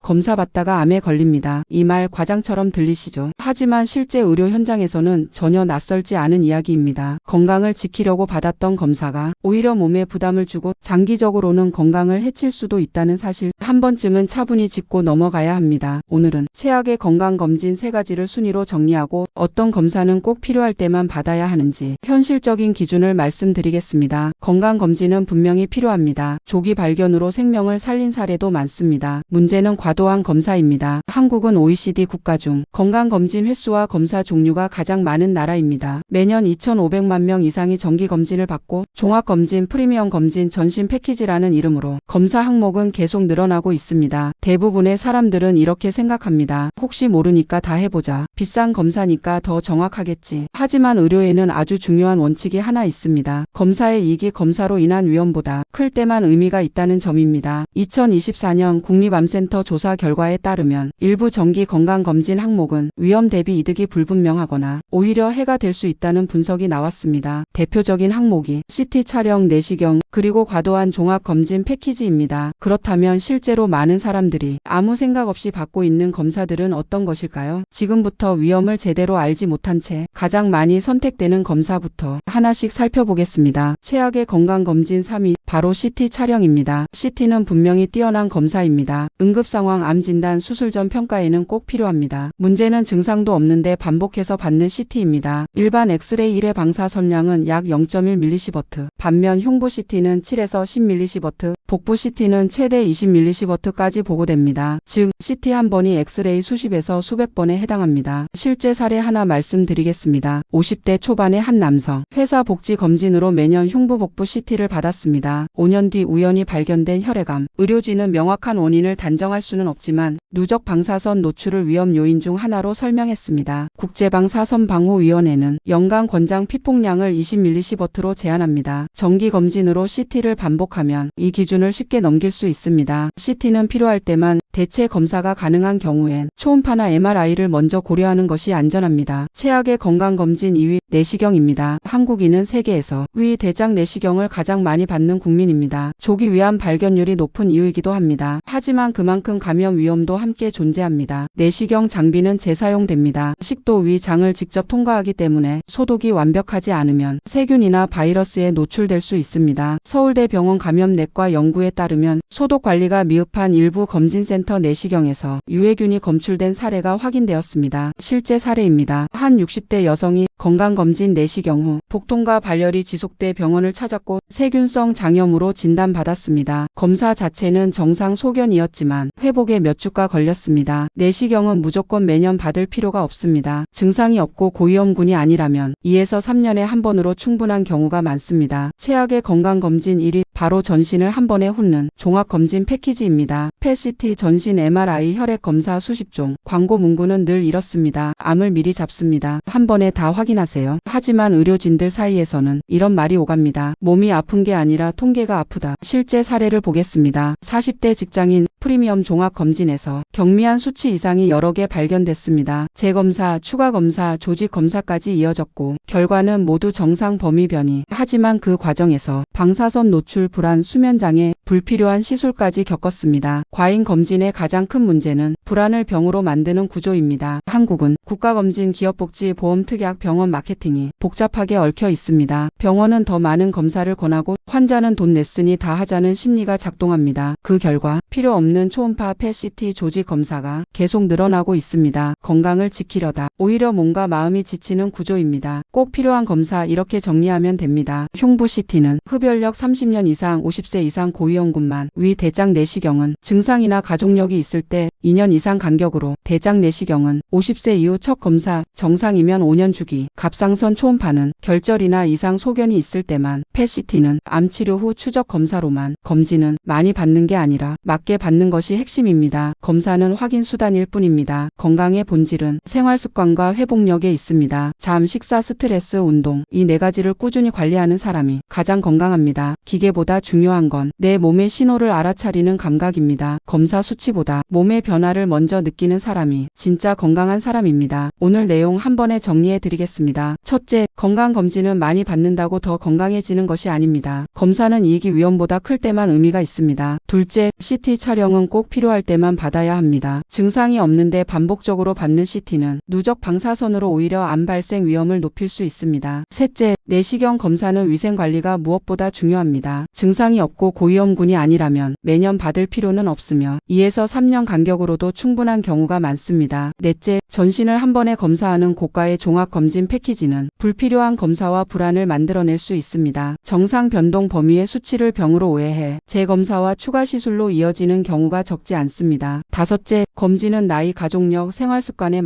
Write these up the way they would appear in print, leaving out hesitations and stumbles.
검사 받다가 암에 걸립니다. 이 말 과장처럼 들리시죠? 하지만 실제 의료 현장에서는 전혀 낯설지 않은 이야기입니다. 건강을 지키려고 받았던 검사가 오히려 몸에 부담을 주고 장기적으로는 건강을 해칠 수도 있다는 사실, 한 번쯤은 차분히 짚고 넘어가야 합니다. 오늘은 최악의 건강검진 3가지를 순위로 정리하고 어떤 검사는 꼭 필요할 때만 받아야 하는지 현실적인 기준을 말씀드리겠습니다. 건강검진은 분명히 필요합니다. 조기 발견으로 생명을 살린 사례도 많습니다. 문제는 과도한 검사입니다. 한국은 OECD 국가 중 건강검진 횟수와 검사 종류가 가장 많은 나라입니다. 매년 2,500만 명 이상이 정기검진을 받고 종합검진, 프리미엄 검진, 전신 패키지라는 이름으로 검사 항목은 계속 늘어나고 있습니다. 대부분의 사람들은 이렇게 생각합니다. 혹시 모르니까 다 해보자. 비싼 검사니까 더 정확하겠지. 하지만 의료에는 아주 중요한 원칙이 하나 있습니다. 검사의 이익이 검사로 인한 위험보다 클 때만 의미가 있다는 점입니다. 2024년 국립암센터 조사 결과에 따르면 일부 정기 건강검진 항목은 위험 대비 이득이 불분명하거나 오히려 해가 될 수 있다는 분석이 나왔습니다. 대표적인 항목이 CT 촬영, 내시경, 그리고 과도한 종합검진 패키지입니다. 그렇다면 실제로 많은 사람들이 아무 생각 없이 받고 있는 검사들은 어떤 것일까요? 지금부터 위험을 제대로 알지 못한 채 가장 많이 선택되는 검사부터 하나씩 살펴보겠습니다. 최악의 건강검진 3위, 바로 CT 촬영입니다. CT는 분명히 뛰어난 검사입니다. 응급상황, 암진단, 수술 전 평가에는 꼭 필요합니다. 문제는 증상도 없는데 반복해서 받는 CT입니다. 일반 엑스레이 1회 방사선량은 약 0.1mSv, 반면 흉부 CT는 7에서 10mSv, 복부 CT는 최대 20mSv까지 보고됩니다. 즉, CT 한 번이 엑스레이 수십에서 수백 번에 해당합니다. 실제 사례 하나 말씀드리겠습니다. 50대 초반의 한 남성, 회사 복지 검진으로 매년 흉부 복부 CT를 받았습니다. 5년 뒤 우연히 발견된 혈액암. 의료진은 명확한 원인을 단정할 수는 없지만 누적 방사선 노출을 위험 요인 중 하나로 설명했습니다. 국제방사선방호위원회는 연간 권장 피폭량을 20mSv로 제한합니다. 정기 검진으로 CT를 반복하면 이 기준을 쉽게 넘길 수 있습니다. CT는 필요할 때만 대체 검사가 가능한 경우엔 초음파나 MRI를 먼저 고려하는 것이 안전합니다. 최악의 건강검진 2위, 내시경입니다. 한국인은 세계에서 위, 대장 내시경을 가장 많이 받는 국민입니다. 조기 위암 발견율이 높은 이유이기도 합니다. 하지만 그만큼 감염 위험도 함께 존재합니다. 내시경 장비는 재사용됩니다. 식도, 위, 장을 직접 통과하기 때문에 소독이 완벽하지 않으면 세균이나 바이러스에 노출될 수 있습니다. 서울대병원 감염내과 연구에 따르면 소독 관리가 미흡한 일부 검진센터 내시경에서 유해균이 검출된 사례가 확인되었습니다. 실제 사례입니다. 한 60대 여성이 건강검진 내시경 후 복통과 발열이 지속돼 병원을 찾았고 세균성 장염으로 진단받았습니다. 검사 자체는 정상 소견이었지만 회복에 몇 주가 걸렸습니다. 내시경은 무조건 매년 받을 필요가 없습니다. 증상이 없고 고위험군이 아니라면 2에서 3년에 한 번으로 충분한 경우가 많습니다. 최악의 건강검진 1위, 바로 전신을 한 번에 훑는 종합검진 패키지입니다. PET-CT, 전신 MRI, 혈액검사 수십 종. 광고 문구는 늘 이렇습니다. 암을 미리 잡습니다. 한 번에 다 확인하세요. 하지만 의료진들 사이에서는 이런 말이 오갑니다. 몸이 아픈 게 아니라 통계가 아프다. 실제 사례를 보겠습니다. 40대 직장인, 프리미엄 종합검진에서 경미한 수치 이상이 여러 개 발견됐습니다. 재검사, 추가검사, 조직검사까지 이어졌고 결과는 모두 정상 범위 변이. 하지만 그 과정에서 방사선 노출, 불안, 수면장애, 불필요한 시술까지 겪었습니다. 과잉 검진의 가장 큰 문제는 불안을 병으로 만드는 구조입니다. 한국은 국가검진, 기업복지, 보험특약, 병원 마케팅이 복잡하게 얽혀 있습니다. 병원은 더 많은 검사를 권하고 환자는 돈 냈으니 다 하자는 심리가 작동합니다. 그 결과 필요 없는 초음파, PET-CT, 조직검사가 계속 늘어나고 있습니다. 건강을 지키려다 오히려 몸과 마음이 지치는 구조입니다. 꼭 필요한 검사, 이렇게 정리하면 됩니다. 흉부 CT는 흡혈력 30년 이상, 50세 이상 고위험군만, 위, 대장 내시경은 증상이나 가족력이 있을 때 2년 이상 간격으로, 대장 내시경은 50세 이후 첫 검사, 정상이면 5년 주기, 갑상선 초음파는 결절이나 이상 소견이 있을 때만, PET-CT는 암치료 후 추적 검사로만. 검진은 많이 받는 게 아니라 맞게 받는 것이 핵심입니다. 검사는 확인 수단일 뿐입니다. 건강의 본질은 생활습관과 회복력에 있습니다. 잠, 식사, 스트레스, 운동, 이 4가지를 꾸준히 관리하는 사람이 가장 건강합니다. 기계보다 중요한 건 내 몸의 신호를 알아차리는 감각입니다. 검사 수치보다 몸의 변 변화를 먼저 느끼는 사람이 진짜 건강한 사람입니다. 오늘 내용 한 번에 정리해 드리겠습니다. 첫째, 건강검진은 많이 받는다고 더 건강해지는 것이 아닙니다. 검사는 이익이 위험보다 클 때만 의미가 있습니다. 둘째, CT 촬영은 꼭 필요할 때만 받아야 합니다. 증상이 없는데 반복적으로 받는 CT는 누적 방사선으로 오히려 암 발생 위험을 높일 수 있습니다. 셋째, 내시경 검사는 위생관리가 무엇보다 중요합니다. 증상이 없고 고위험군이 아니라면 매년 받을 필요는 없으며 2에서 3년 간격으로도 충분한 경우가 많습니다. 넷째, 전신을 한 번에 검사하는 고가의 종합검진 패키지는 불필요한 검사와 불안을 만들어낼 수 있습니다. 정상 변동 범위의 수치를 병으로 오해해 재검사와 추가 시술로 이어지는 경우가 적지 않습니다. 다섯째, 검진은 나이, 가족력, 생활습관에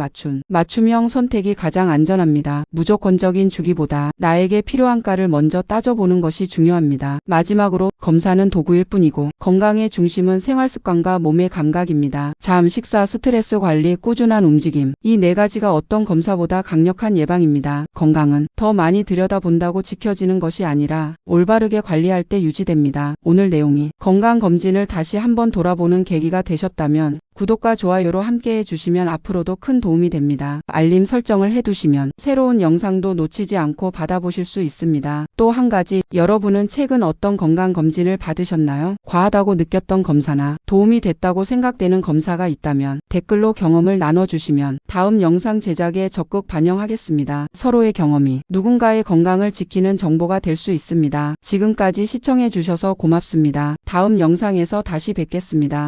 맞춤형 선택이 가장 안전합니다. 무조건적인 주기보다 나에게 필요한가를 먼저 따져보는 것이 중요합니다. 마지막으로 검사는 도구일 뿐이고 건강의 중심은 생활습관과 몸의 감각입니다. 잠, 식사, 스트레스 관리, 꾸준한 움직임, 이 네 가지가 어떤 검사보다 강력한 예방입니다. 건강은 더 많이 들여다본다고 지켜지는 것이 아니라 올바르게 관리할 때 유지됩니다. 오늘 내용이 건강검진을 다시 한번 돌아보는 계기가 되셨다면 구독과 좋아요로 함께 해주시면 앞으로도 큰 도움이 됩니다. 알림 설정을 해두시면 새로운 영상도 놓치지 않고 받아보실 수 있습니다. 또 한 가지, 여러분은 최근 어떤 건강검진을 받으셨나요? 과하다고 느꼈던 검사나 도움이 됐다고 생각되는 검사가 있다면 댓글로 경험을 나눠주시면 다음 영상 제작에 적극 반영하겠습니다. 서로의 경험이 누군가의 건강을 지키는 정보가 될 수 있습니다. 지금까지 시청해주셔서 고맙습니다. 다음 영상에서 다시 뵙겠습니다.